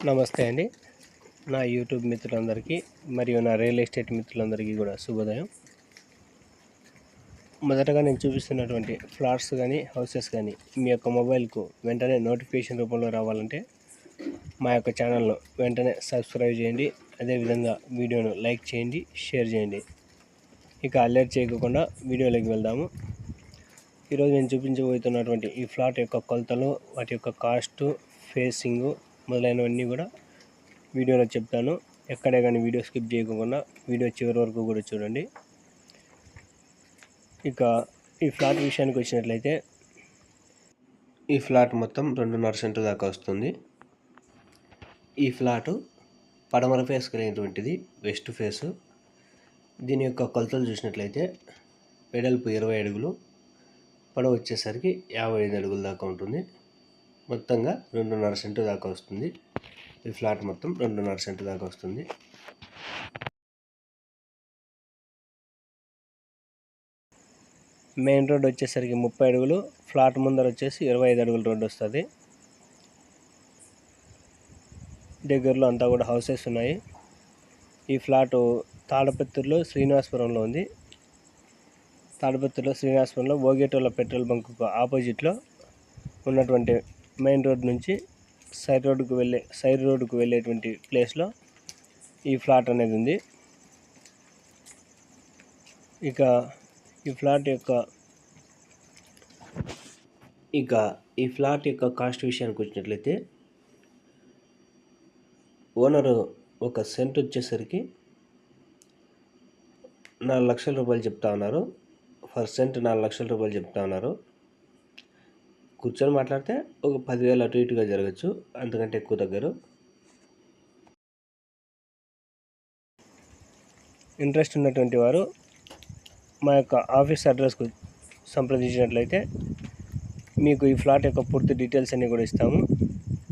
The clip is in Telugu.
నమస్తే అండి. నా యూట్యూబ్ మిత్రులందరికీ మరియు నా రియల్ ఎస్టేట్ మిత్రులందరికీ కూడా శుభోదయం. మొదటగా నేను చూపిస్తున్నటువంటి ఫ్లాట్స్ కానీ హౌసెస్ కానీ మీ యొక్క మొబైల్కు వెంటనే నోటిఫికేషన్ రూపంలో రావాలంటే మా యొక్క ఛానల్ను వెంటనే సబ్స్క్రైబ్ చేయండి. అదేవిధంగా వీడియోను లైక్ చేయండి, షేర్ చేయండి. ఇక అలర్ట్ చేయకుండా వీడియోలోకి వెళ్దాము. ఈరోజు నేను చూపించబోతున్నటువంటి ఈ ఫ్లాట్ యొక్క కొలతలు, వాటి యొక్క కాస్టు, ఫేసింగు మొదలైనవన్నీ కూడా వీడియోలో చెప్తాను. ఎక్కడే కానీ వీడియో స్కిప్ చేయకుండా వీడియో చివరి వరకు కూడా చూడండి. ఇక ఈ ఫ్లాట్ విషయానికి వచ్చినట్లయితే ఈ ఫ్లాట్ మొత్తం 2.5 సెంటు దాకా వస్తుంది. ఈ ఫ్లాటు పడమర ఫేస్ కలిగినటువంటిది, వెస్ట్ ఫేసు. దీని యొక్క కొలతలు చూసినట్లయితే వెడల్పు 20 అడుగులు, పొడవు వచ్చేసరికి 55 అడుగుల దాకా ఉంటుంది. మొత్తంగా 2.5 సెంటు దాకా వస్తుంది. ఈ ఫ్లాట్ మొత్తం 2.5 సెంటు దాకా వస్తుంది. మెయిన్ రోడ్ వచ్చేసరికి 30 అడుగులు, ఫ్లాట్ ముందర వచ్చేసి 25 అడుగుల రోడ్డు వస్తుంది. దగ్గరలో అంతా కూడా హౌసెస్ ఉన్నాయి. ఈ ఫ్లాటు తాడపత్రిలో శ్రీనివాసపురంలో ఉంది. తాడపత్రిలో శ్రీనివాసపురంలో ఓగేటోళ్ళ పెట్రోల్ బంకుకు ఆపోజిట్లో ఉన్నటువంటి మెయిన్ రోడ్ నుంచి సైడ్ రోడ్డుకు వెళ్ళేటువంటి ప్లేస్లో ఈ ఫ్లాట్ అనేది ఉంది. ఇక ఈ ఫ్లాట్ యొక్క కాస్ట్ విషయానికి వచ్చినట్లయితే ఓనరు ఒక సెంట్ వచ్చేసరికి 4 లక్షల రూపాయలు చెప్తా ఉన్నారు. ఫర్ సెంట్ 4 లక్షల రూపాయలు చెప్తా ఉన్నారు. కూర్చొని మాట్లాడితే ఒక 10,000 అటు ఇటుగా జరగచ్చు, అంతకంటే ఎక్కువ తగ్గరు. ఇంట్రెస్ట్ ఉన్నటువంటి వారు మా యొక్క ఆఫీస్ అడ్రస్కు సంప్రదించినట్లయితే మీకు ఈ ఫ్లాట్ యొక్క పూర్తి డీటెయిల్స్ అన్నీ కూడా ఇస్తాము.